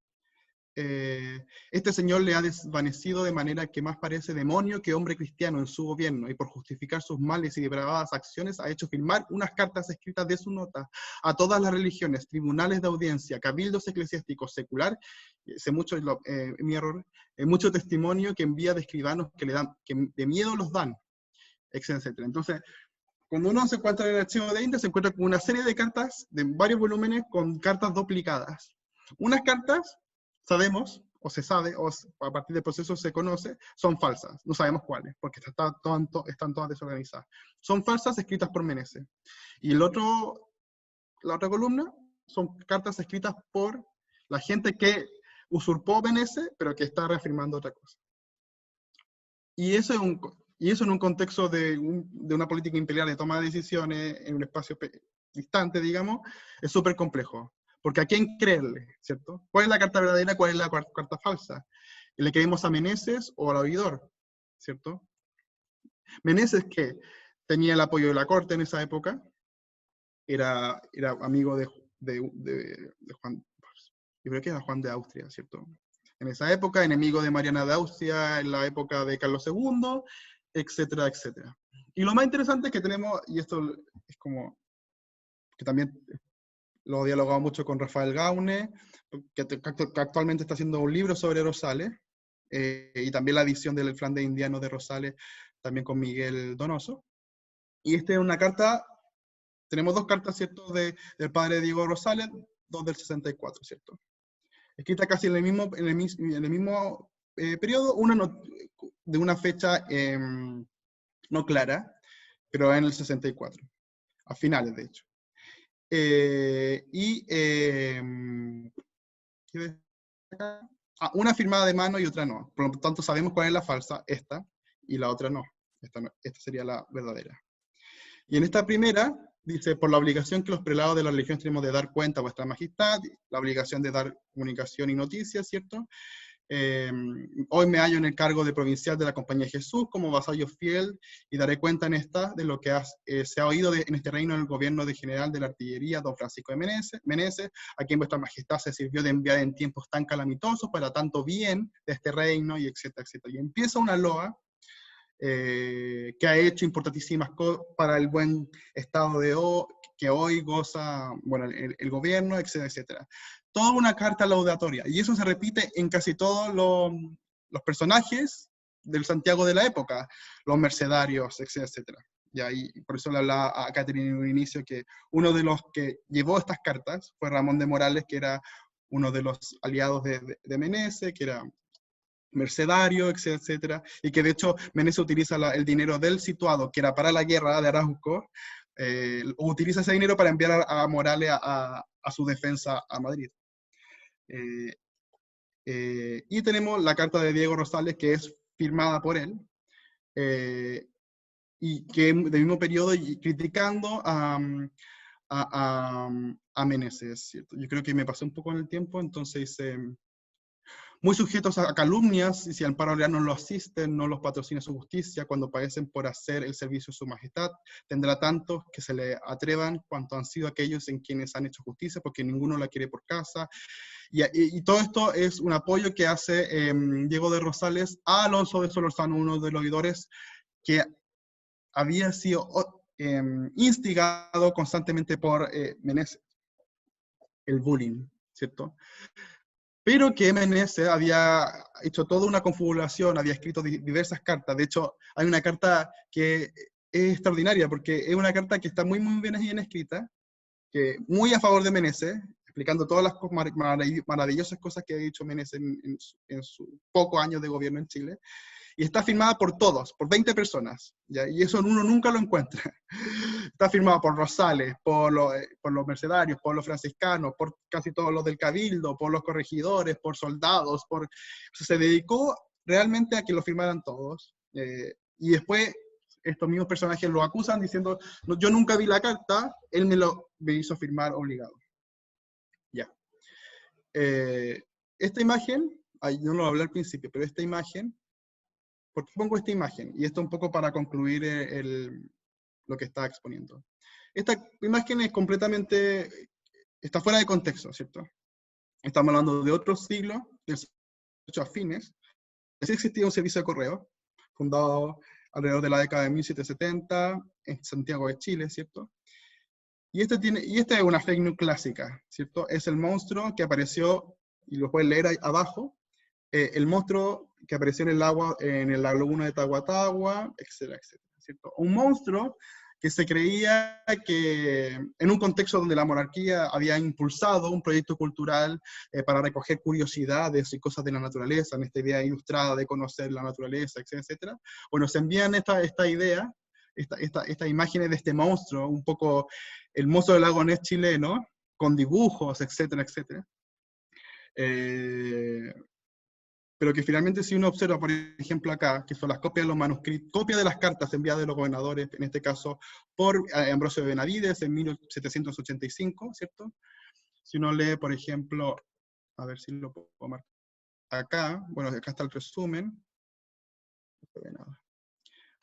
Este señor le ha desvanecido de manera que más parece demonio que hombre cristiano en su gobierno, y por justificar sus males y depravadas acciones ha hecho firmar unas cartas escritas de su nota a todas las religiones, tribunales de audiencia, cabildos eclesiásticos, secular, sé mucho, mi error, mucho testimonio que envía de escribanos que le dan, que de miedo los dan, etc. Entonces, cuando uno se encuentra en el archivo de India, se encuentra con una serie de cartas de varios volúmenes con cartas duplicadas. Unas cartas, sabemos, o se sabe, o a partir del proceso se conoce, son falsas. No sabemos cuáles, porque están todas desorganizadas. Son falsas escritas por Meneses. Y la otra columna son cartas escritas por la gente que usurpó Meneses, pero que está reafirmando otra cosa. Y eso en un contexto de una política imperial de toma de decisiones en un espacio distante, digamos, es súper complejo. Porque ¿a quién creerle, cierto? ¿Cuál es la carta verdadera, cuál es la carta falsa? ¿Le creemos a Meneses o al oidor, cierto? Meneses, que tenía el apoyo de la corte en esa época, era amigo de Juan, yo creo que era Juan de Austria, ¿cierto? En esa época, enemigo de Mariana de Austria, en la época de Carlos II, etcétera, etcétera. Y lo más interesante es que tenemos, y esto es como, que también lo he dialogado mucho con Rafael Gaune, que actualmente está haciendo un libro sobre Rosales, y también la edición del Flandes Indiano de Rosales, también con Miguel Donoso. Y esta es una carta, tenemos dos cartas, ¿cierto?, del padre Diego Rosales, dos del 64, ¿cierto? Escrita casi en el mismo periodo, una de una fecha no clara, pero en el 64, a finales de hecho. Una firmada de mano y otra no. Por lo tanto, sabemos cuál es la falsa, esta, y la otra no. Esta sería la verdadera. Y en esta primera, dice, por la obligación que los prelados de la religión tenemos de dar cuenta a vuestra majestad, la obligación de dar comunicación y noticias, ¿cierto? Hoy me hallo en el cargo de provincial de la Compañía de Jesús como vasallo fiel, y daré cuenta en esta de lo que se ha oído en este reino del gobierno de general de la artillería, don Francisco de Meneses, a quien vuestra majestad se sirvió de enviar en tiempos tan calamitosos para tanto bien de este reino, y etcétera, etcétera. Y empieza una loa que ha hecho importantísimas cosas para el buen estado que hoy goza, bueno, el gobierno, etcétera, etcétera. Toda una carta laudatoria, y eso se repite en casi todos los personajes del Santiago de la época, los mercedarios, etcétera, etcétera. Y ahí, por eso le hablaba a Catherine en un inicio que uno de los que llevó estas cartas fue Ramón de Morales, que era uno de los aliados de Meneses, que era mercedario, etcétera, etcétera, y que de hecho Meneses utiliza el dinero del situado, que era para la guerra de Arauco, utiliza ese dinero para enviar a Morales a su defensa a Madrid. Y tenemos la carta de Diego Rosales, que es firmada por él, y que del mismo periodo, y criticando a Meneses, ¿cierto? Yo creo que me pasé un poco en el tiempo, entonces muy sujetos a calumnias, y si Amparo Leal no lo asiste, no los patrocina su justicia, cuando padecen por hacer el servicio de su majestad, tendrá tantos que se le atrevan cuanto han sido aquellos en quienes han hecho justicia, porque ninguno la quiere por casa. Y todo esto es un apoyo que hace Diego de Rosales a Alonso de Solórzano, uno de los oidores que había sido instigado constantemente por Meneses, el bullying, ¿cierto? Pero que Meneses había hecho toda una confabulación, había escrito diversas cartas. De hecho, hay una carta que es extraordinaria, porque es una carta que está muy, muy bien escrita, que muy a favor de Meneses, explicando todas las maravillosas cosas que ha dicho Meneses en sus pocos años de gobierno en Chile, y está firmada por todos, por 20 personas, ¿ya? Y eso uno nunca lo encuentra. Está firmado por Rosales, por los mercenarios, por los franciscanos, por casi todos los del Cabildo, por los corregidores, por soldados, o sea, se dedicó realmente a que lo firmaran todos, y después estos mismos personajes lo acusan diciendo, no, yo nunca vi la carta, él me hizo firmar obligado. Ya. Esta imagen, no lo hablé al principio, pero esta imagen, ¿por qué pongo esta imagen? Y esto un poco para concluir lo que estaba exponiendo. Esta imagen es completamente, está fuera de contexto, ¿cierto? Estamos hablando de otros siglos, del siglo a fines. Así existía un servicio de correo, fundado alrededor de la década de 1770, en Santiago de Chile, ¿cierto? Y esta es una fake news clásica, ¿cierto? Es el monstruo que apareció, y lo pueden leer ahí abajo, el monstruo que apareció en el agua, en la laguna de Tahuatahua, etcétera, etcétera, ¿cierto? Un monstruo que se creía que en un contexto donde la monarquía había impulsado un proyecto cultural para recoger curiosidades y cosas de la naturaleza, en esta idea ilustrada de conocer la naturaleza, etcétera, etcétera. Bueno, se envían esta idea, estas imágenes de este monstruo, un poco el monstruo del lago Ness chileno, con dibujos, etcétera, etcétera. Pero que finalmente si uno observa, por ejemplo acá, que son las copias de los manuscritos, copias de las cartas enviadas de los gobernadores, en este caso por Ambrosio de Benavides en 1785, ¿cierto? Si uno lee, por ejemplo, a ver si lo puedo marcar acá, bueno, acá está el resumen. No se ve nada.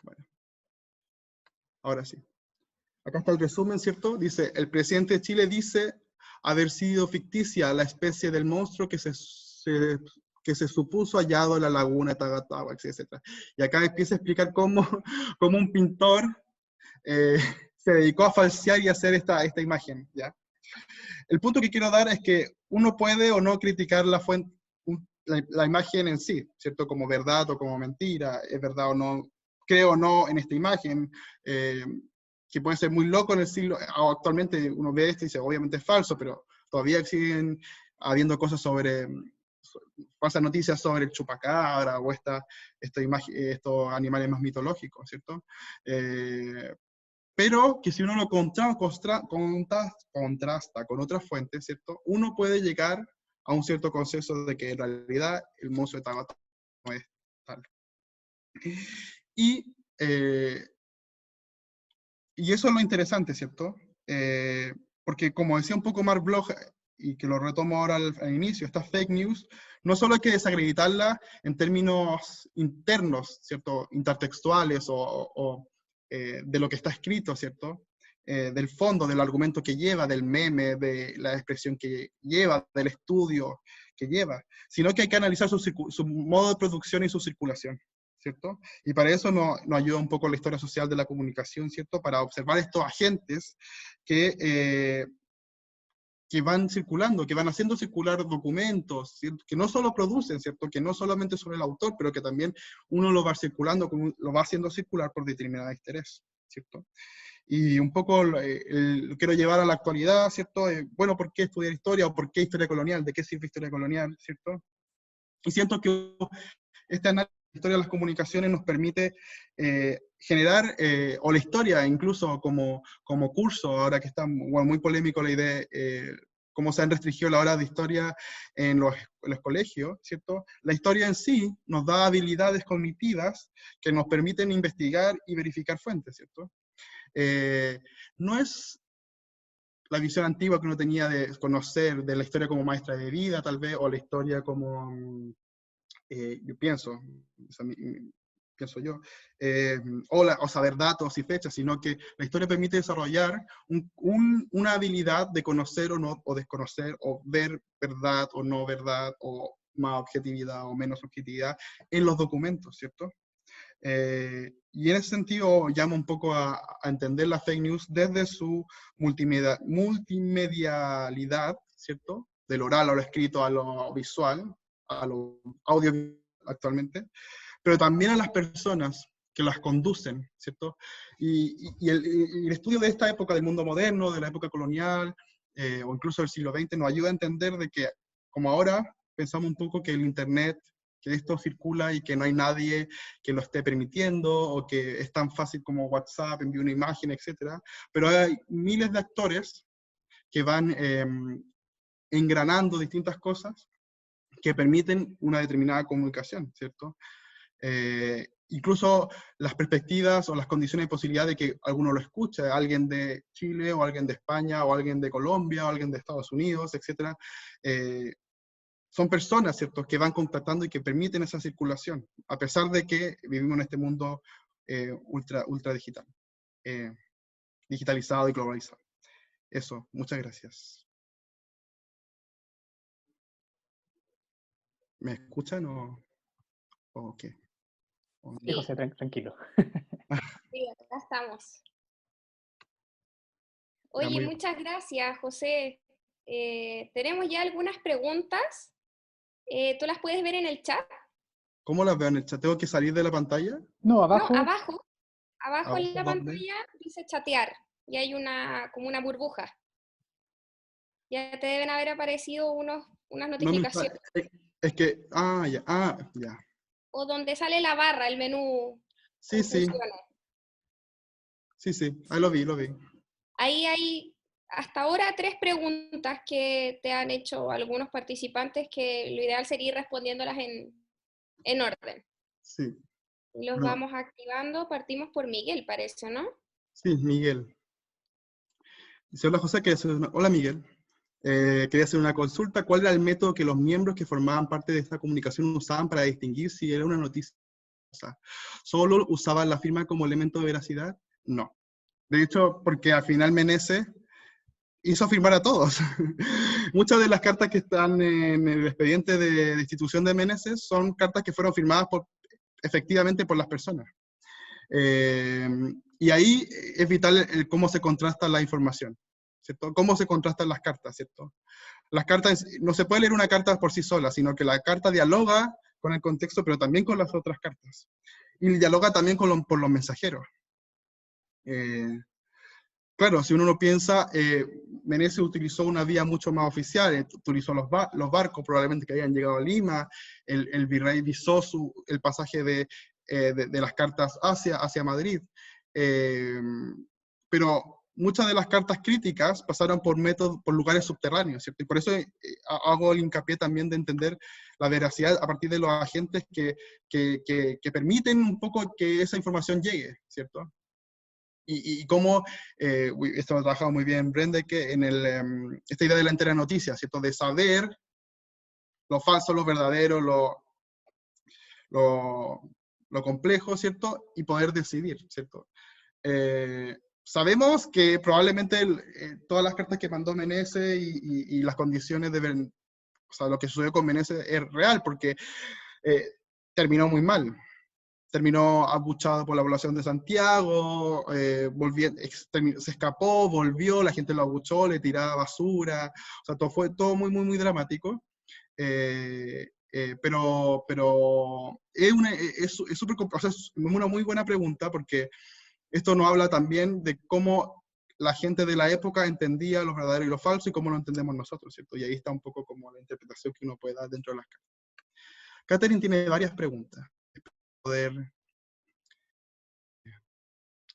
Bueno, ahora sí. Acá está el resumen, ¿cierto? Dice, el presidente de Chile dice haber sido ficticia la especie del monstruo que se supuso hallado en la laguna de Tahuatahua, etc. Y acá empieza a explicar cómo un pintor se dedicó a falsear y hacer esta imagen, ¿ya? El punto que quiero dar es que uno puede o no criticar la fuente, la imagen en sí, ¿cierto? Como verdad o como mentira, es verdad o no, creo o no en esta imagen, que puede ser muy loco en el siglo, actualmente uno ve esto y dice, obviamente es falso, pero todavía siguen habiendo cosas sobre, falsas noticias sobre el chupacabra o estos animales más mitológicos, ¿cierto? Pero que si uno lo contrasta con otras fuentes, ¿cierto? Uno puede llegar a un cierto consenso de que en realidad el monstruo de Tahuatahua no es tal. Y eso es lo interesante, ¿cierto? Porque como decía un poco Mark Bloch, y que lo retomo ahora al inicio, estas fake news, no solo hay que desacreditarlas en términos internos, ¿cierto? Intertextuales o de lo que está escrito, ¿cierto? Del fondo, del argumento que lleva, del meme, de la expresión que lleva, del estudio que lleva, sino que hay que analizar su modo de producción y su circulación, ¿cierto? Y para eso nos ayuda un poco la historia social de la comunicación, ¿cierto? Para observar estos agentes que van circulando, que van haciendo circular documentos, ¿cierto? Que no solo producen, ¿cierto? Que no solamente sobre el autor, pero que también uno lo va circulando, lo va haciendo circular por determinado interés, ¿cierto? Y un poco lo quiero llevar a la actualidad, ¿cierto? Bueno, ¿por qué estudiar historia o por qué historia colonial? ¿De qué sirve historia colonial, ¿cierto? Y siento que este análisis de historia de las comunicaciones nos permite generar, o la historia incluso como curso, ahora que está muy polémico la idea, cómo se han restringido la hora de historia en los colegios, ¿cierto? La historia en sí nos da habilidades cognitivas que nos permiten investigar y verificar fuentes, ¿cierto? No es la visión antigua que uno tenía de conocer de la historia como maestra de vida, tal vez, o la historia como... yo pienso yo, o saber datos y fechas, sino que la historia permite desarrollar una habilidad de conocer o no, o desconocer, o ver verdad o no verdad, o más objetividad o menos objetividad en los documentos, ¿cierto? Y en ese sentido llamo un poco a entender la fake news desde su multimedialidad, ¿cierto? Del oral a lo escrito, a lo visual, a lo audio actualmente, pero también a las personas que las conducen, ¿cierto? Y el estudio de esta época del mundo moderno, de la época colonial, o incluso del siglo XX, nos ayuda a entender de que, como ahora, pensamos un poco que el Internet, que esto circula y que no hay nadie que lo esté permitiendo, o que es tan fácil como WhatsApp, envía una imagen, etc. Pero hay miles de actores que van engranando distintas cosas que permiten una determinada comunicación, ¿cierto? Incluso las perspectivas o las condiciones de posibilidad de que alguno lo escuche, alguien de Chile, o alguien de España, o alguien de Colombia, o alguien de Estados Unidos, etc. Son personas, ¿cierto?, que van contactando y que permiten esa circulación, a pesar de que vivimos en este mundo ultra digital, digitalizado y globalizado. Eso, muchas gracias. ¿Me escuchan o qué? Sí, José, tranquilo. Sí, acá estamos. Ya, Oye, muy bien. muchas gracias, José. Tenemos ya algunas preguntas. ¿Tú las puedes ver en el chat? ¿Cómo las veo en el chat? ¿Tengo que salir de la pantalla? No, No, abajo. abajo en la ¿Dónde? pantalla dice chatear y hay como una burbuja. Ya te deben haber aparecido unas No me está, notificaciones. es que, ya. O donde sale la barra, el menú Sí, con sí, funciones. ahí lo vi. Ahí hay hasta ahora 3 preguntas que te han hecho algunos participantes que lo ideal sería ir respondiéndolas en orden. Sí, Los no, vamos activando. Partimos por Miguel, parece, ¿no? sí, Miguel. Dice, hola José, hola Miguel. Quería hacer una consulta. ¿Cuál era el método que los miembros que formaban parte de esta comunicación usaban para distinguir si era una noticia? ¿Solo usaban la firma como elemento de veracidad? No. De hecho, porque al final Meneses hizo firmar a todos. Muchas de las cartas que están en el expediente de destitución de Meneses son cartas que fueron firmadas efectivamente por las personas. Y ahí es vital cómo se contrasta la información, ¿cierto? Cómo se contrastan las cartas, ¿cierto? Las cartas, no se puede leer una carta por sí sola, sino que la carta dialoga con el contexto, pero también con las otras cartas. Y dialoga también por los mensajeros. Claro, si uno lo piensa, Meneses utilizó una vía mucho más oficial, utilizó los barcos probablemente que habían llegado a Lima, el virrey visó el pasaje de las cartas hacia Madrid, pero muchas de las cartas críticas pasaron por lugares subterráneos, ¿cierto? Y por eso hago el hincapié también de entender la veracidad a partir de los agentes que permiten un poco que esa información llegue, ¿cierto? Y cómo, esto lo ha trabajado muy bien Brenda, que en esta idea de la entera noticia, ¿cierto? De saber lo falso, lo verdadero, lo complejo, ¿cierto? Y poder decidir, ¿cierto? Sabemos que probablemente todas las cartas que mandó Meneses y las condiciones o sea, lo que sucedió con Meneses es real, porque terminó muy mal. Terminó abuchado por la población de Santiago, se escapó, volvió, la gente lo abuchó, le tiraba basura, o sea, fue todo muy dramático. Pero es súper, o sea, es una muy buena pregunta, porque esto nos habla también de cómo la gente de la época entendía lo verdadero y lo falso, y cómo lo entendemos nosotros, ¿cierto? Y ahí está un poco como la interpretación que uno puede dar dentro de las cartas. Catherine tiene varias preguntas, poder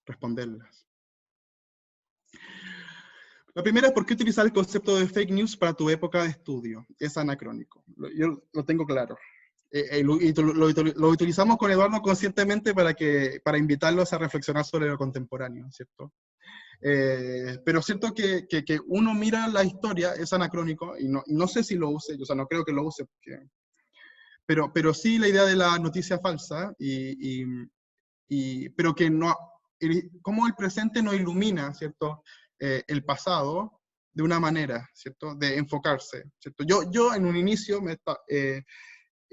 responderlas. La primera es, ¿por qué utilizar el concepto de fake news para tu época de estudio? Es anacrónico. Yo lo tengo claro. Lo utilizamos con Eduardo conscientemente para invitarlos a reflexionar sobre lo contemporáneo, ¿cierto? Pero cierto que uno mira la historia, es anacrónico, y no sé si lo use, o sea, no creo que lo use, pero sí la idea de la noticia falsa, pero que no, cómo el presente no ilumina, ¿cierto? El pasado de una manera, ¿cierto? De enfocarse, ¿cierto? Yo en un inicio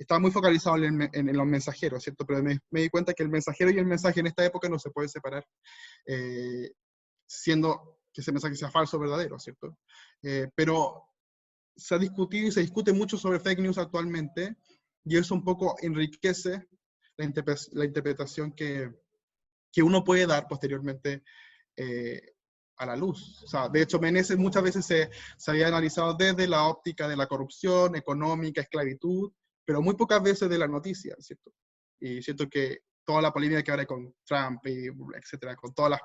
estaba muy focalizado en los mensajeros, ¿cierto? Pero me di cuenta que el mensajero y el mensaje en esta época no se puede separar, siendo que ese mensaje sea falso o verdadero, ¿cierto? Pero se ha discutido y se discute mucho sobre fake news actualmente, y eso un poco enriquece la interpretación que uno puede dar posteriormente a la luz. O sea, de hecho, Meneses muchas veces se había analizado desde la óptica de la corrupción económica, esclavitud, pero muy pocas veces de la noticia, ¿cierto? Y siento que toda la polémica que ahora hay con Trump, y etcétera, con todas las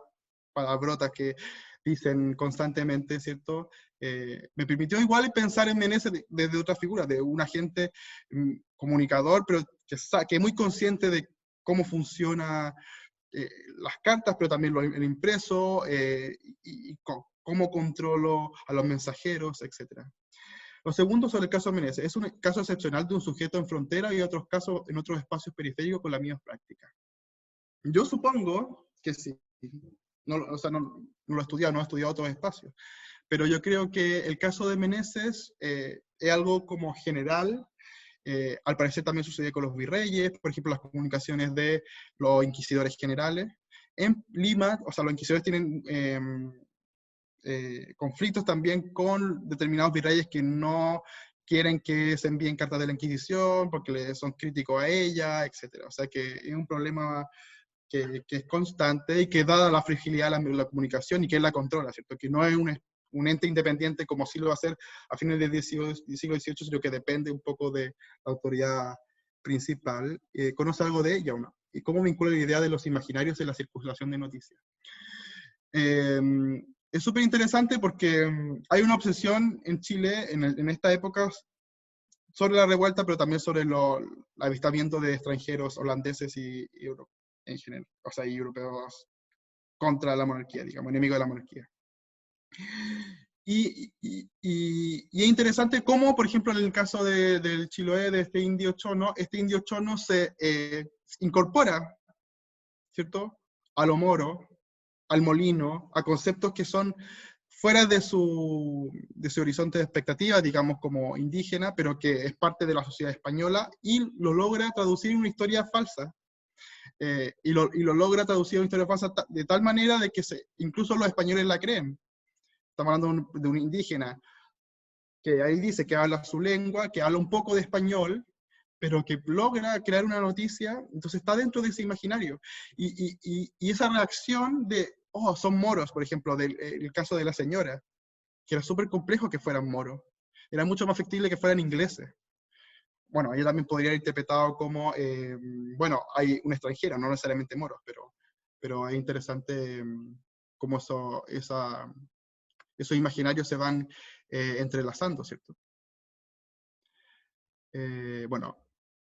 palabrotas que dicen constantemente, ¿cierto? Me permitió igual pensar en Meneses desde otra figura, de un agente comunicador, pero que es muy consciente de cómo funciona las cartas, pero también el impreso, y cómo controlo a los mensajeros, etc. Lo segundo sobre el caso Meneses. Es un caso excepcional de un sujeto en frontera y otros casos en otros espacios periféricos con la misma práctica. Yo supongo que sí. No, o sea, no lo he estudiado, no he estudiado otros espacios. Pero yo creo que el caso de Meneses es algo como general. Al parecer también sucedió con los virreyes, por ejemplo, las comunicaciones de los inquisidores generales. En Lima, o sea, los inquisidores tienen conflictos también con determinados virreyes que no quieren que se envíen cartas de la Inquisición porque son críticos a ella, etc. O sea, que es un problema que es constante y que dada la fragilidad de la comunicación y que él la controla, ¿cierto? Que no es un ente independiente como sí lo va a ser a fines del siglo XVIII, sino que depende un poco de la autoridad principal. ¿Conoce algo de ella o no? ¿Y cómo vincula la idea de los imaginarios en la circulación de noticias? Es súper interesante porque hay una obsesión en Chile en esta época sobre la revuelta, pero también sobre el avistamiento de extranjeros holandeses y europeos en general, o sea, y europeos contra la monarquía, digamos, enemigos de la monarquía. Y es interesante cómo, por ejemplo, en el caso del Chiloé, de este indio chono se incorpora, ¿cierto?, a lo moro, al molino, a conceptos que son fuera de su horizonte de expectativa, digamos, como indígena, pero que es parte de la sociedad española, y lo logra traducir en una historia falsa. Y lo logra traducir en una historia falsa de tal manera de que incluso los españoles la creen. Estamos hablando de un indígena que ahí dice que habla su lengua, que habla un poco de español, pero que logra crear una noticia, entonces está dentro de ese imaginario. Y esa reacción de, oh, son moros, por ejemplo, el caso de la señora, que era súper complejo que fueran moros. Era mucho más factible que fueran ingleses. Bueno, ella también podría haber interpretado como, bueno, hay una extranjera, no necesariamente moros, pero es interesante cómo esos imaginarios se van entrelazando, ¿cierto? Bueno,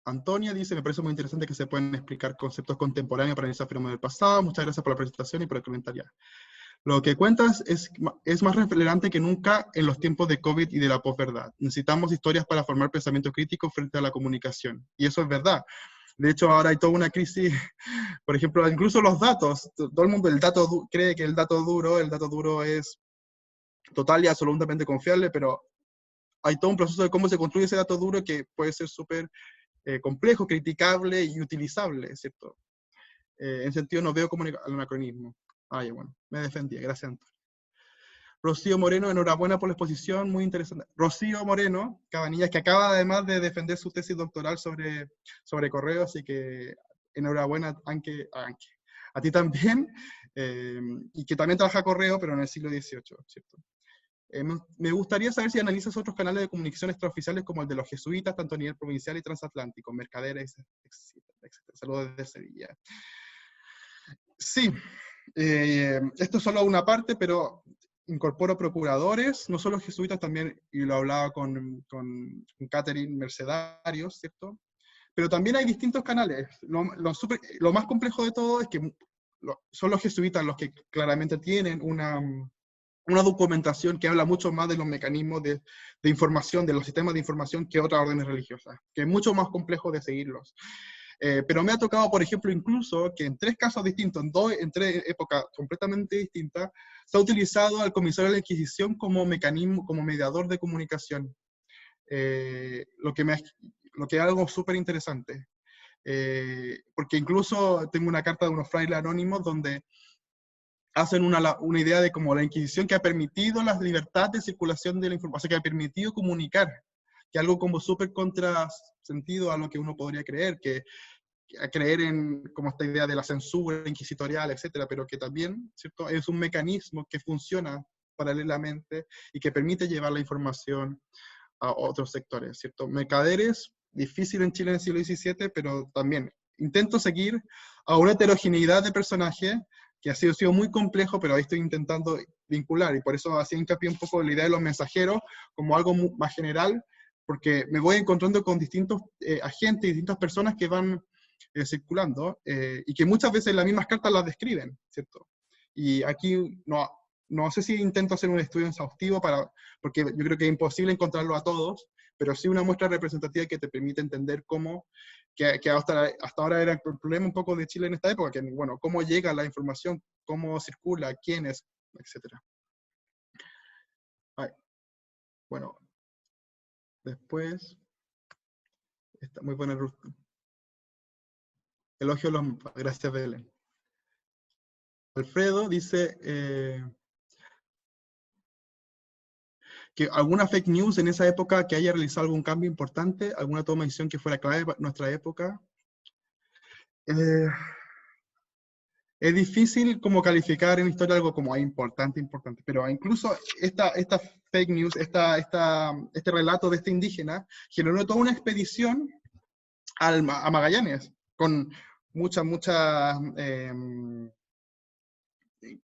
Antonia dice, me parece muy interesante que se pueden explicar conceptos contemporáneos para analizar fenómenos del pasado. Muchas gracias por la presentación y por el comentario. Lo que cuentas es más relevante que nunca en los tiempos de COVID y de la posverdad. Necesitamos historias para formar pensamiento crítico frente a la comunicación. Y eso es verdad. De hecho, ahora hay toda una crisis, por ejemplo, incluso los datos. Todo el mundo cree que el dato duro es total y absolutamente confiable, pero hay todo un proceso de cómo se construye ese dato duro que puede ser súper complejo, criticable y utilizable, ¿cierto? En sentido no veo como el anacronismo. Bueno, me defendí, gracias Antonio. Rocío Moreno, enhorabuena por la exposición, muy interesante. Rocío Moreno, Cabanillas, que acaba además de defender su tesis doctoral sobre correo, así que enhorabuena, Anke, a ti también, y que también trabaja correo, pero en el siglo XVIII, ¿cierto? Me gustaría saber si analizas otros canales de comunicación extraoficiales como el de los jesuitas, tanto a nivel provincial y transatlántico, mercaderes, etc. Saludos desde Sevilla. Sí, esto es solo una parte, pero incorporo procuradores, no solo jesuitas también, y lo hablaba con Catherine, mercedarios, ¿cierto? Pero también hay distintos canales. Lo más complejo de todo es que son los jesuitas los que claramente tienen una documentación que habla mucho más de los mecanismos de información, de los sistemas de información que otras órdenes religiosas, que es mucho más complejo de seguirlos. Pero me ha tocado, por ejemplo, incluso que en 3 casos distintos, en 3 épocas completamente distintas, se ha utilizado al comisario de la Inquisición como mecanismo, como mediador de comunicación. lo que es algo súper interesante. Porque incluso tengo una carta de unos frailes anónimos donde hacen una idea de como la Inquisición que ha permitido la libertad de circulación de la información, o sea, que ha permitido comunicar, que algo como súper contrasentido a lo que uno podría creer, a creer en como esta idea de la censura inquisitorial, etcétera, pero que también, ¿cierto?, es un mecanismo que funciona paralelamente y que permite llevar la información a otros sectores, ¿cierto? Mercaderes, difícil en Chile en el siglo XVII, pero también intento seguir a una heterogeneidad de personajes que ha sido muy complejo, pero ahí estoy intentando vincular, y por eso hacía hincapié un poco en la idea de los mensajeros como algo más general, porque me voy encontrando con distintos agentes y distintas personas que van circulando, y que muchas veces las mismas cartas las describen, ¿cierto? Y aquí no sé si intento hacer un estudio exhaustivo, porque yo creo que es imposible encontrarlo a todos, pero sí una muestra representativa que te permite entender cómo, que hasta ahora era el problema un poco de Chile en esta época, que bueno, cómo llega la información, cómo circula, quiénes, etc. Bueno, después, está muy buena ruta. Elogio los mapas, gracias Belén. Alfredo dice que alguna fake news en esa época que haya realizado algún cambio importante, alguna toma de decisión que fuera clave para nuestra época. Es difícil como calificar en historia algo como importante, pero incluso esta fake news, este relato de este indígena, generó toda una expedición a Magallanes, con mucha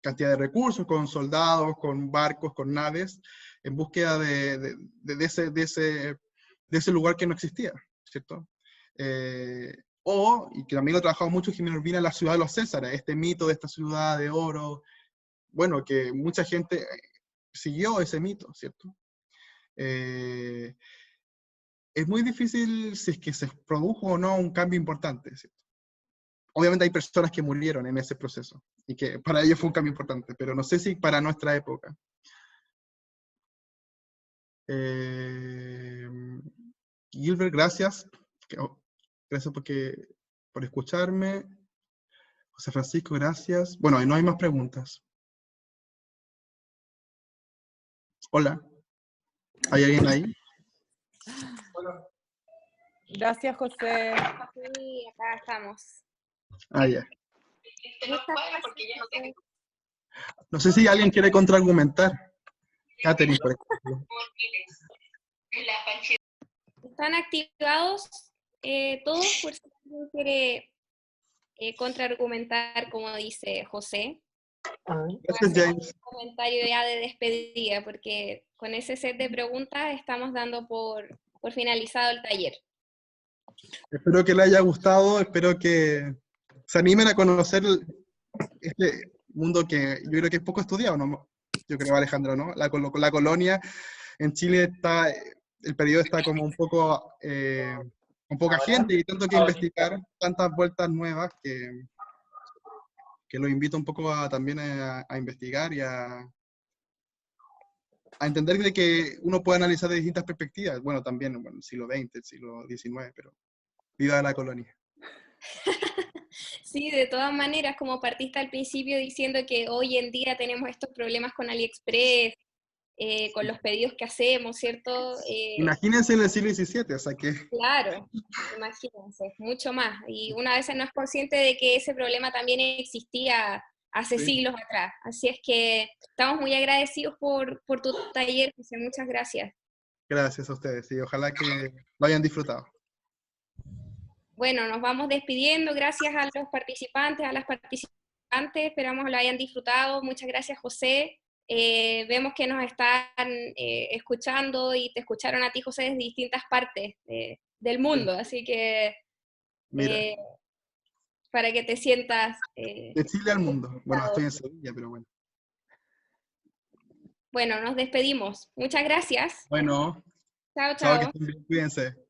cantidad de recursos, con soldados, con barcos, con naves, en búsqueda de ese lugar que no existía, ¿cierto? Y que también lo ha trabajado mucho Jimena Urbina en la ciudad de los Césares, este mito de esta ciudad de oro, bueno, que mucha gente siguió ese mito, ¿cierto? Es muy difícil si es que se produjo o no un cambio importante, ¿cierto? Obviamente hay personas que murieron en ese proceso, y que para ellos fue un cambio importante, pero no sé si para nuestra época. Gilbert, gracias. Gracias por escucharme. José Francisco, gracias. Bueno, no hay más preguntas. Hola. ¿Hay alguien ahí? Hola. Gracias, José. Sí, acá estamos. Ya. Muchas gracias. No sé si alguien quiere contraargumentar. Catherine, por ejemplo. Están activados todos, por si alguien quiere contraargumentar, como dice José. Gracias, James. Un comentario ya de despedida, porque con ese set de preguntas estamos dando por finalizado el taller. Espero que les haya gustado, espero que se animen a conocer este mundo que yo creo que es poco estudiado, ¿no? Yo creo, Alejandro, ¿no? La colonia en Chile está, el periodo está como un poco, con poca gente y tanto que investigar, tantas vueltas nuevas que los invito un poco también a investigar y a entender de que uno puede analizar de distintas perspectivas. Bueno, también, bueno, el siglo XX, el siglo XIX, pero viva la colonia. Sí, de todas maneras, como partiste al principio diciendo que hoy en día tenemos estos problemas con AliExpress, con los pedidos que hacemos, ¿cierto? Imagínense en el siglo XVII, o sea que... Claro, imagínense, mucho más. Y una vez no es consciente de que ese problema también existía hace siglos atrás. Así es que estamos muy agradecidos por tu taller, José. Muchas gracias. Gracias a ustedes, y ojalá que lo hayan disfrutado. Bueno, nos vamos despidiendo. Gracias a los participantes, a las participantes. Esperamos lo hayan disfrutado. Muchas gracias, José. Vemos que nos están escuchando y te escucharon a ti, José, desde distintas partes del mundo. Así que para que te sientas... de Chile al mundo. Bueno, estoy en Sevilla, pero bueno. Bueno, nos despedimos. Muchas gracias. Bueno. Chao, chao. Chao, que estén bien, cuídense.